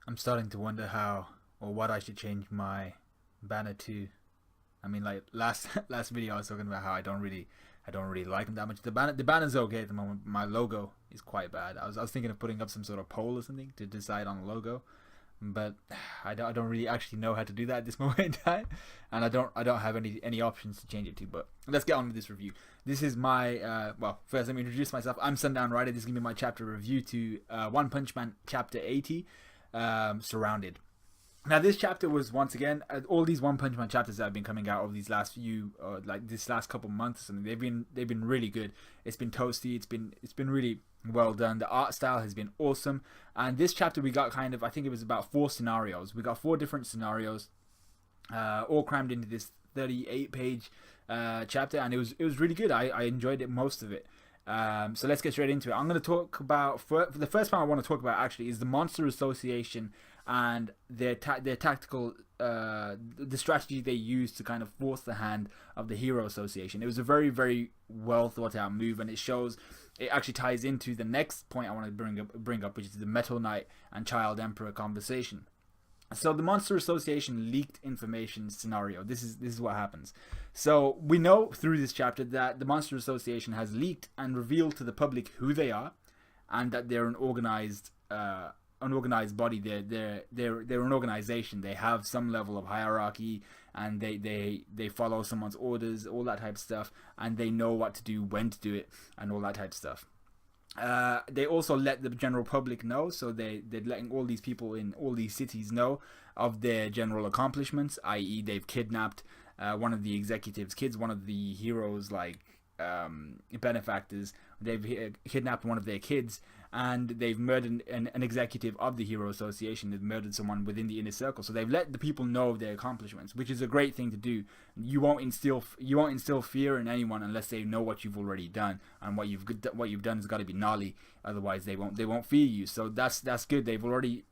I'm starting to wonder how or what I should change my banner to. I mean, like last video, I was talking about how I don't really like him that much. The banner's okay at the moment. My logo is quite bad. I was thinking of putting up some sort of poll or something to decide on a logo, but I don't really actually know how to do that at this moment in time, and I don't have any options to change it to. But let's get on with this review. This is my well. First, let me introduce myself. I'm Sundown Rider. This is gonna be my chapter review to One Punch Man chapter 80, Surrounded. Now, this chapter was once again all these One Punch Man chapters that have been coming out over these last few, like this last couple months, and they've been really good. It's been toasty. It's been really well done. The art style has been awesome. And this chapter we got kind of, I think it was about 4 scenarios. We got 4 different scenarios, all crammed into this 38-page chapter, and it was really good. I enjoyed it, most of it. So let's get straight into it. I'm going to talk about, for the first part I want to talk about actually is the Monster Association and their tactical, the strategy they used to kind of force the hand of the Hero Association. It was a very, very well thought out move, and it actually ties into the next point I want to bring up, which is the Metal Knight and Child Emperor conversation. So the Monster Association leaked information scenario. This is what happens. So we know through this chapter that the Monster Association has leaked and revealed to the public who they are, and that they're an organized body. They're an organization. They have some level of hierarchy, and they follow someone's orders, all that type of stuff, and they know what to do, when to do it, and all that type of stuff. They also let the general public know, so they're letting all these people in all these cities know of their general accomplishments, i.e. they've kidnapped one of the executives' kids, one of the heroes' benefactors. They've kidnapped one of their kids, and they've murdered an executive of the Hero Association. They've murdered someone within the inner circle. So they've let the people know of their accomplishments, which is a great thing to do. You won't instill fear in anyone unless they know what you've already done, and what you've done has got to be gnarly. Otherwise, they won't fear you. So that's good. They've already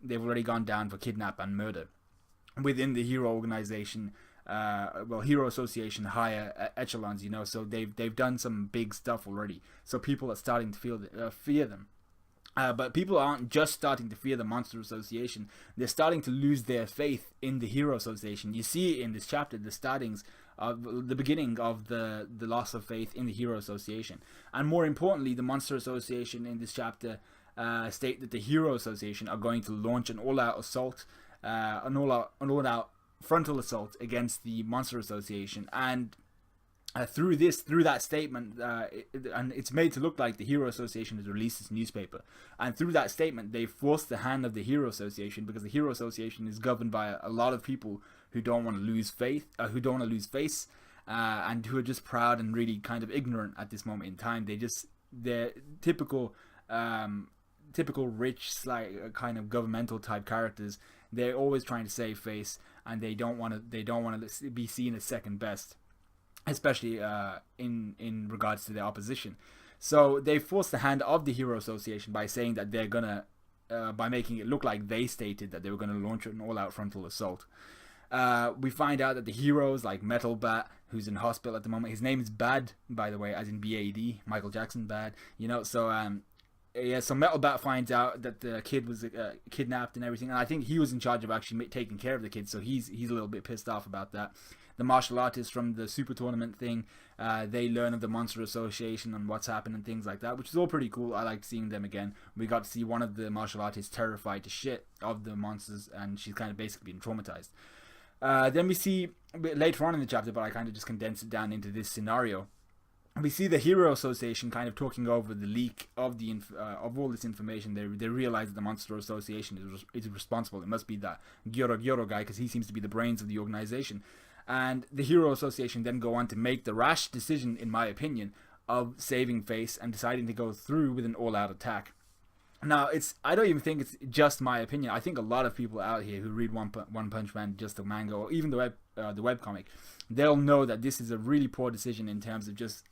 gone down for kidnap and murder within the Hero organization. Hero Association higher echelons, so they've done some big stuff already. So people are starting to fear them. But people aren't just starting to fear the Monster Association. They're starting to lose their faith in the Hero Association. You see in this chapter the beginning of the loss of faith in the Hero Association. And more importantly, the Monster Association in this chapter state that the Hero Association are going to launch an all-out assault, an all-out frontal assault against the Monster Association. And through that statement, and it's made to look like the Hero Association has released this newspaper, and through that statement they forced the hand of the Hero Association, because the Hero Association is governed by a lot of people who don't want to lose face, and who are just proud and really kind of ignorant at this moment in time. They're typical rich, kind of governmental type characters. They're always trying to save face, and they don't want to be seen as second best, especially in regards to their opposition. So they forced the hand of the Hero Association by saying that they're gonna, by making it look like they stated that they were gonna launch an all-out frontal assault. We find out that the heroes, like Metal Bat, who's in hospital at the moment, his name is Bad, by the way, as in B-A-D, Michael Jackson Bad. So Metal Bat finds out that the kid was kidnapped and everything, and I think he was in charge of actually taking care of the kid, so he's a little bit pissed off about that. The martial artists from the Super Tournament thing, they learn of the Monster Association and what's happened and things like that, which is all pretty cool. I liked seeing them again. We got to see one of the martial artists terrified to shit of the monsters, and she's kind of basically been traumatized. Then we see a bit later on in the chapter, but I kind of just condensed it down into this scenario. We see the Hero Association kind of talking over the leak of of all this information. They realize that the Monster Association is responsible. It must be that Gyoro guy, because he seems to be the brains of the organization. And the Hero Association then go on to make the rash decision, in my opinion, of saving face and deciding to go through with an all-out attack. Now, I don't even think it's just my opinion. I think a lot of people out here who read One Punch Man, just the manga, or even the webcomic, they'll know that this is a really poor decision in terms of just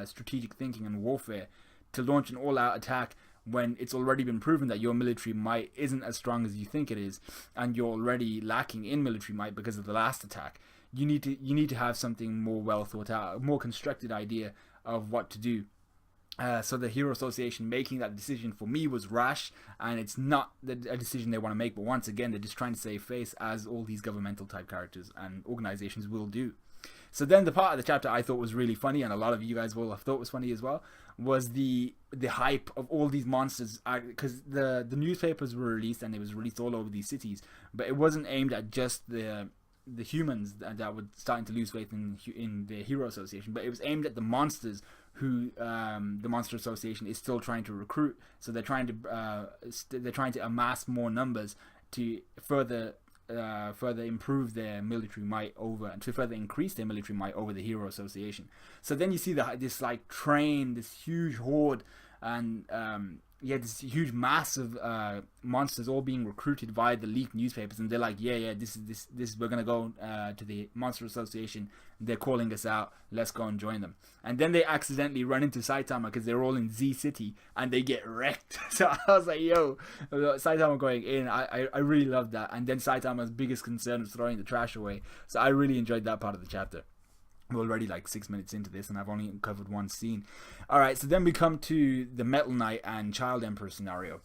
strategic thinking and warfare, to launch an all-out attack when it's already been proven that your military might isn't as strong as you think it is, and you're already lacking in military might because of the last attack. You need to have something more well thought out, a more constructed idea of what to do. So the Hero Association making that decision for me was rash, and it's not a decision they want to make. But once again, they're just trying to save face, as all these governmental type characters and organizations will do. So then the part of the chapter I thought was really funny, and a lot of you guys will have thought was funny as well, was the hype of all these monsters, because the newspapers were released and it was released all over these cities, but it wasn't aimed at just the humans that were starting to lose faith in the Hero Association, but it was aimed at the monsters who the Monster Association is still trying to recruit. So they're trying to amass more numbers to further improve their military might over, and to further increase their military might over the Hero Association. So then you see this like train, this huge horde, and this huge mass of monsters all being recruited via the leaked newspapers, and they're like, this is we're gonna go to the Monster Association. They're calling us out. Let's go and join them. And then they accidentally run into Saitama because they're all in Z City and they get wrecked. So I was like, yo, Saitama going in. I really loved that. And then Saitama's biggest concern was throwing the trash away. So I really enjoyed that part of the chapter. We're already like 6 minutes into this and I've only covered one scene. Alright, so then we come to the Metal Knight and Child Emperor scenario.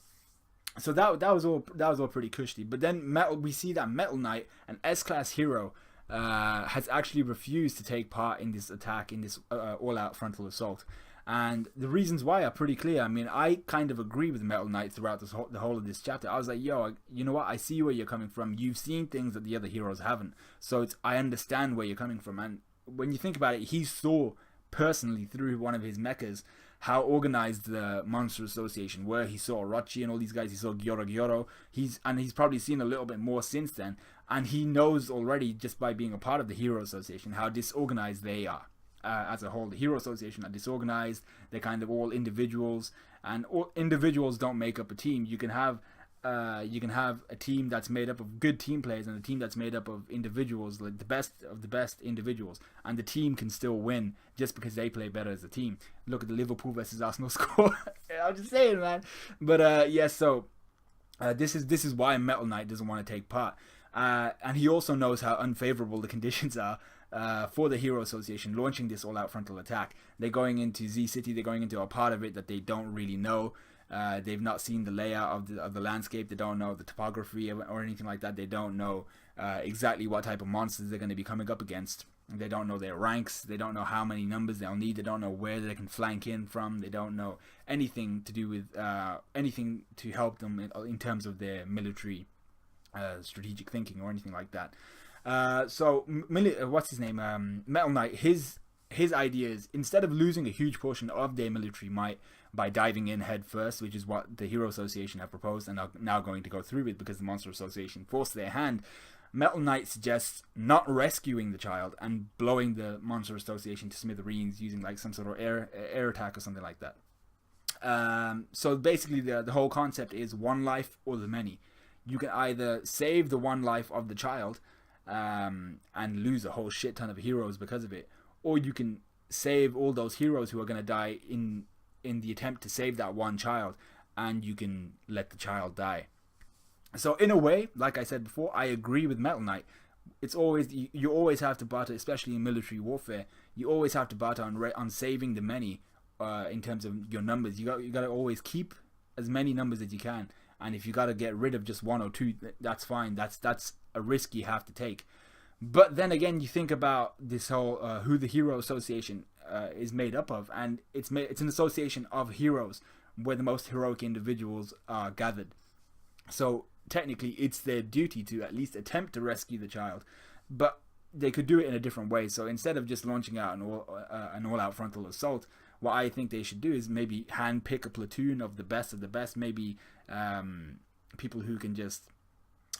So that was all pretty cushy. But then we see that Metal Knight, an S-class hero, has actually refused to take part in this attack, in this all-out frontal assault. And the reasons why are pretty clear. I mean, I kind of agree with Metal Knight throughout the whole of this chapter. I was like, yo, you know what? I see where you're coming from. You've seen things that the other heroes haven't. So I understand where you're coming from. And when you think about it, he saw personally through one of his mechas how organized the Monster Association were. He saw Orochi and all these guys. He saw Gyoro. He's probably seen a little bit more since then. And he knows already, just by being a part of the Hero Association, how disorganized they are as a whole. The Hero Association are disorganized. They're kind of all individuals, and individuals don't make up a team. You can have a team that's made up of good team players and a team that's made up of individuals, like the best of the best individuals, and the team can still win just because they play better as a team. Look at the Liverpool versus Arsenal score. I'm just saying, man. But so this is why Metal Knight doesn't want to take part. And he also knows how unfavorable the conditions are for the Hero Association launching this all-out frontal attack. They're going into Z City. They're going into a part of it that they don't really know. They've not seen the layout of the landscape. They don't know the topography or anything like that. They don't know exactly what type of monsters they're going to be coming up against. They don't know their ranks. They don't know how many numbers they'll need. They don't know where they can flank in from. They don't know anything to do with anything to help them in terms of their military strategic thinking or anything like that. What's his name? Metal Knight. His idea is, instead of losing a huge portion of their military might by diving in head first, which is what the Hero Association have proposed and are now going to go through with because the Monster Association forced their hand, Metal Knight suggests not rescuing the child and blowing the Monster Association to smithereens using like some sort of air attack or something like that. So basically the whole concept is one life or the many. You can either save the one life of the child and lose a whole shit ton of heroes because of it, or you can save all those heroes who are going to die in the attempt to save that one child, and you can let the child die. So in a way, like I said before, I agree with Metal Knight. It's always, you always have to barter, especially in military warfare. You always have to barter on saving the many in terms of your numbers. You got to always keep as many numbers as you can. And if you got to get rid of just one or two, that's fine. That's a risk you have to take. But then again, you think about this whole who the Hero Association is made up of, and it's an association of heroes where the most heroic individuals are gathered. So technically, it's their duty to at least attempt to rescue the child, but they could do it in a different way. So instead of just launching out an all-out frontal assault, what I think they should do is maybe handpick a platoon of the best, maybe people who can just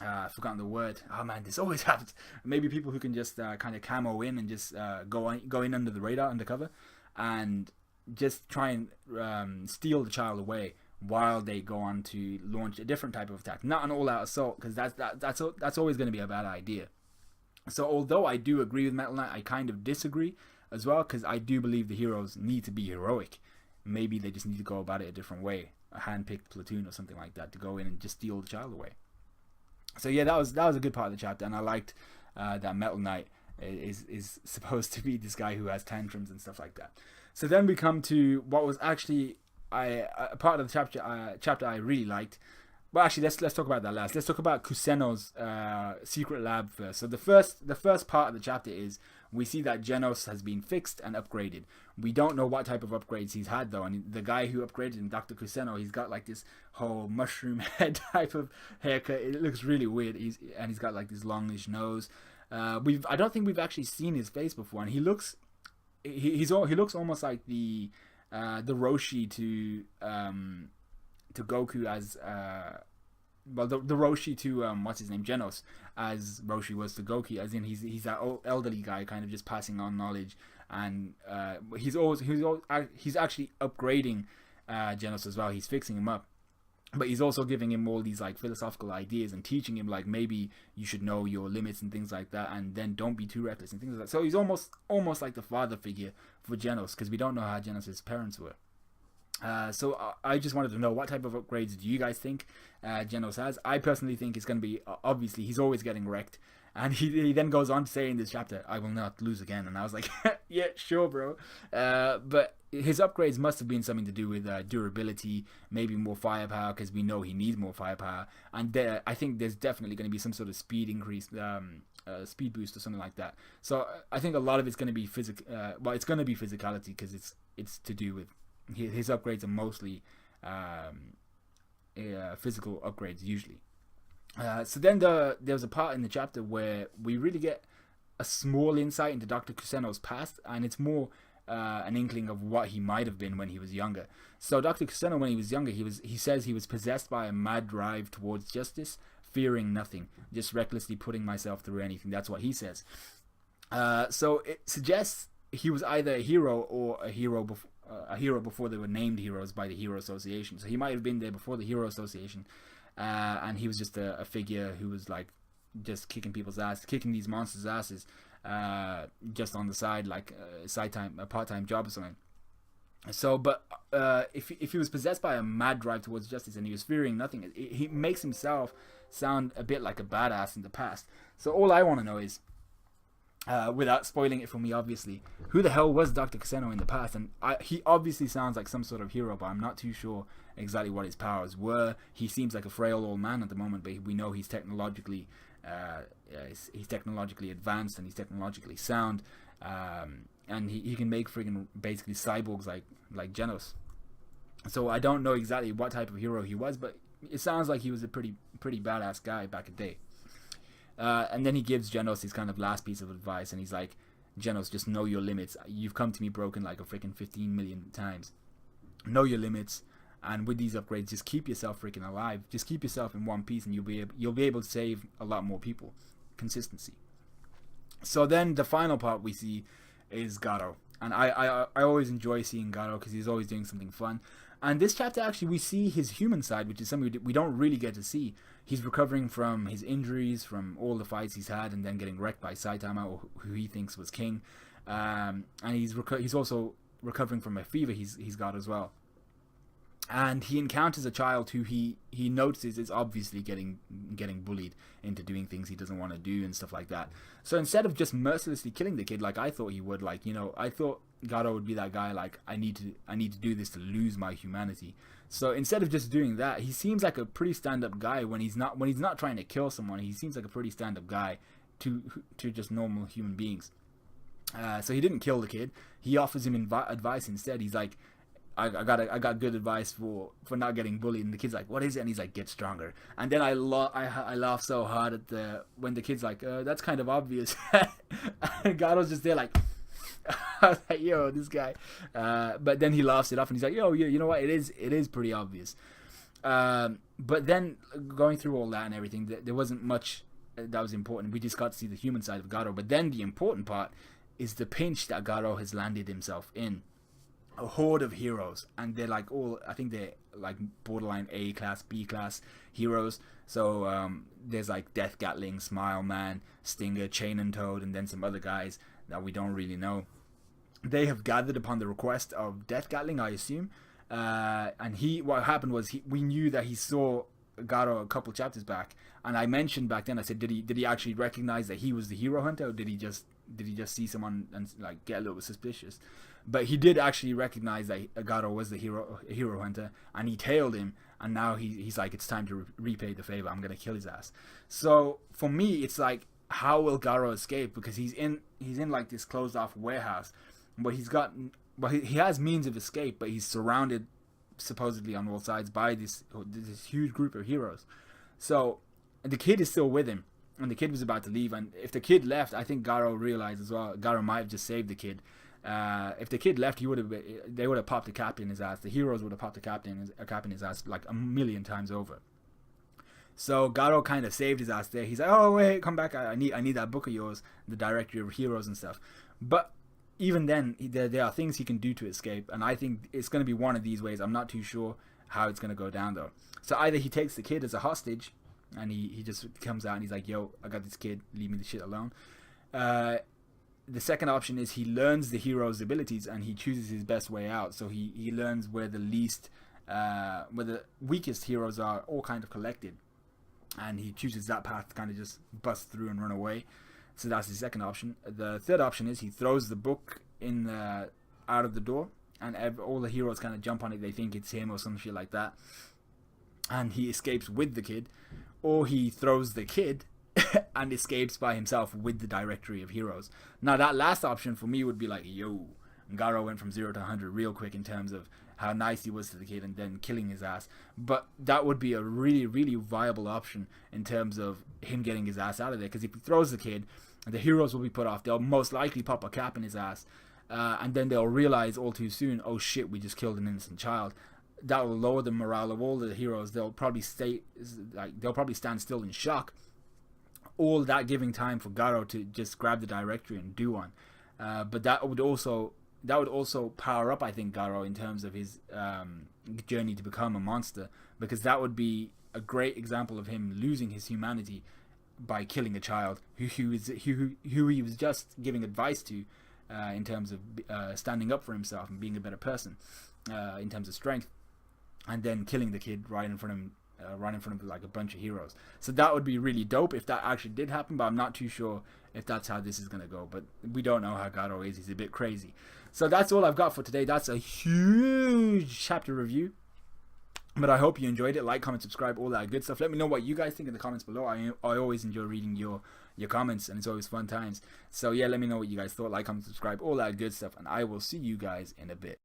I've forgotten the word. Oh man, this always happens. Maybe people who can just kind of camo in and just go in under the radar, undercover, and just try and steal the child away while they go on to launch a different type of attack, not an all-out assault, because that's always going to be a bad idea. So although I do agree with Metal Knight, I kind of disagree as well, because I do believe the heroes need to be heroic. Maybe they just need to go about it a different way, a hand-picked platoon or something like that, to go in and just steal the child away. So yeah, that was a good part of the chapter, and I liked that Metal Knight is supposed to be this guy who has tantrums and stuff like that. So then we come to what was actually a part of the chapter I really liked. Well, actually, let's talk about that last. Let's talk about Kuseno's secret lab first. So the first part of the chapter is we see that Genos has been fixed and upgraded. We don't know what type of upgrades he's had though, and the guy who upgraded him, Dr. Kuseno, he's got like this whole mushroom head type of haircut. It looks really weird. He's got like this longish nose. I don't think we've actually seen his face before, and he looks almost like the Roshi to Goku as the Roshi to what's his name, Genos, as Roshi was to Goku, as in he's that old elderly guy kind of just passing on knowledge, and he's actually upgrading Genos as well. He's fixing him up, but he's also giving him all these like philosophical ideas and teaching him like maybe you should know your limits and things like that, and then don't be too reckless and things like that. So he's almost like the father figure for Genos, because we don't know how Genos' parents were. So I just wanted to know, what type of upgrades do you guys think Genos has? I personally think it's going to be, obviously, he's always getting wrecked. And he then goes on to say in this chapter, I will not lose again. And I was like, yeah, sure, bro. But his upgrades must have been something to do with durability, maybe more firepower, because we know he needs more firepower. And I think there's definitely going to be some sort of speed increase, speed boost or something like that. So I think a lot of it's going to be it's going to be physicality, because it's to do with his upgrades are mostly physical upgrades usually. So then there's a part in the chapter where we really get a small insight into Dr. Kuseno's past, and it's more an inkling of what he might have been when he was younger. So Dr. Kuseno, when he was younger, he says he was possessed by a mad drive towards justice, fearing nothing, just recklessly putting myself through anything. That's what he says. So it suggests he was either a hero or a hero before they were named heroes by the Hero Association. So he might have been there before the Hero Association, and he was just a figure who was like just kicking people's ass, kicking these monsters' asses, just on the side, like a part-time job or something. So, but if he was possessed by a mad drive towards justice and he was fearing nothing, he makes himself sound a bit like a badass in the past. So all I want to know is, without spoiling it for me, obviously, who the hell was Dr. Kuseno in the past? And he obviously sounds like some sort of hero, but I'm not too sure exactly what his powers were. He seems like a frail old man at the moment, but we know he's technologically advanced and he's technologically sound, and he can make friggin' basically cyborgs like Genos. So I don't know exactly what type of hero he was, but it sounds like he was a pretty badass guy back in the day. And then he gives Genos his kind of last piece of advice, and he's like, Genos, just know your limits. You've come to me broken like a freaking 15 million times. Know your limits, and with these upgrades, just keep yourself freaking alive. Just keep yourself in one piece, and you'll be able to save a lot more people. Consistency. So then the final part we see is Gato, and I always enjoy seeing Gato because he's always doing something fun. And this chapter, actually, we see his human side, which is something we don't really get to see. He's recovering from his injuries, from all the fights he's had, and then getting wrecked by Saitama, who he thinks was king. And he's also recovering from a fever he's got as well. And he encounters a child who he notices is obviously getting bullied into doing things he doesn't want to do and stuff like that. So instead of just mercilessly killing the kid like I thought he would, like, you know, I thought Gato would be that guy, like, I need to do this to lose my humanity. So instead of just doing that, he seems like a pretty stand-up guy when he's not trying to kill someone. He seems like a pretty stand-up guy to just normal human beings. So he didn't kill the kid. He offers him advice instead. He's like, I got good advice for not getting bullied, and the kid's like, what is it? And he's like, get stronger. And then I laugh so hard at when the kid's like, that's kind of obvious. And Gato's just there like, I was like, yo, this guy. But then he laughs it off and he's like, yo, you know what? It is pretty obvious. But then going through all that and everything, there wasn't much that was important. We just got to see the human side of Gato. But then the important part is the pinch that Gato has landed himself in. A horde of heroes, and they're like I think they're like borderline A class, B class heroes. So there's like Death Gatling, Smile Man, Stinger, Chain and Toad, and then some other guys that we don't really know. They have gathered upon the request of Death Gatling, I assume. And what happened was we knew that he saw Gato a couple chapters back, and I mentioned back then, I said, did he actually recognize that he was the hero hunter, or did he just see someone and like get a little bit suspicious? But he did actually recognize that Garo was the hero hunter, and he tailed him. And now he's like, it's time to repay the favor. I'm gonna kill his ass. So for me, it's like, how will Garo escape? Because he's in like this closed off warehouse, but he has means of escape, but he's surrounded supposedly on all sides by this huge group of heroes. So the kid is still with him, and the kid was about to leave. And if the kid left, I think Garo realized as well. Garo might have just saved the kid. If the kid left, they would have popped a cap in his ass. The heroes would have popped a cap in his ass like a million times over. So Garo kind of saved his ass there. He's like, oh wait, come back. I need that book of yours, the directory of heroes and stuff. But even then, there are things he can do to escape, and I think it's going to be one of these ways. I'm not too sure how it's going to go down though. So either he takes the kid as a hostage, and he just comes out and he's like, yo, I got this kid, leave me the shit alone. The second option is he learns the hero's abilities and he chooses his best way out. So he learns where the weakest heroes are all kind of collected, and he chooses that path to kind of just bust through and run away. So that's the second option. The third option is he throws the book out of the door, and all the heroes kind of jump on it. They think it's him or some shit like that, and he escapes with the kid. Or he throws the kid and escapes by himself with the directory of heroes. Now that last option for me would be like, yo, Garo went from 0 to 100 real quick in terms of how nice he was to the kid and then killing his ass. But that would be a really, really viable option in terms of him getting his ass out of there. Because if he throws the kid, the heroes will be put off. They'll most likely pop a cap in his ass. And then they'll realize all too soon, oh shit, we just killed an innocent child. That will lower the morale of all the heroes. They'll probably stand still in shock. All that giving time for Garo to just grab the directory and do one. But that would also power up, I think, Garo in terms of his journey to become a monster, because that would be a great example of him losing his humanity by killing a child who he was just giving advice to in terms of standing up for himself and being a better person in terms of strength, and then killing the kid right in front of like a bunch of heroes. So that would be really dope if that actually did happen, but I'm not too sure if that's how this is going to go. But we don't know how Garo is. He's a bit crazy. So that's all I've got for today. That's a huge chapter review, but I hope you enjoyed it. Like, comment, subscribe, all that good stuff. Let me know what you guys think in the comments below. I always enjoy reading your comments, and it's always fun times. So yeah, let me know what you guys thought. Like, comment, subscribe, all that good stuff, and I will see you guys in a bit.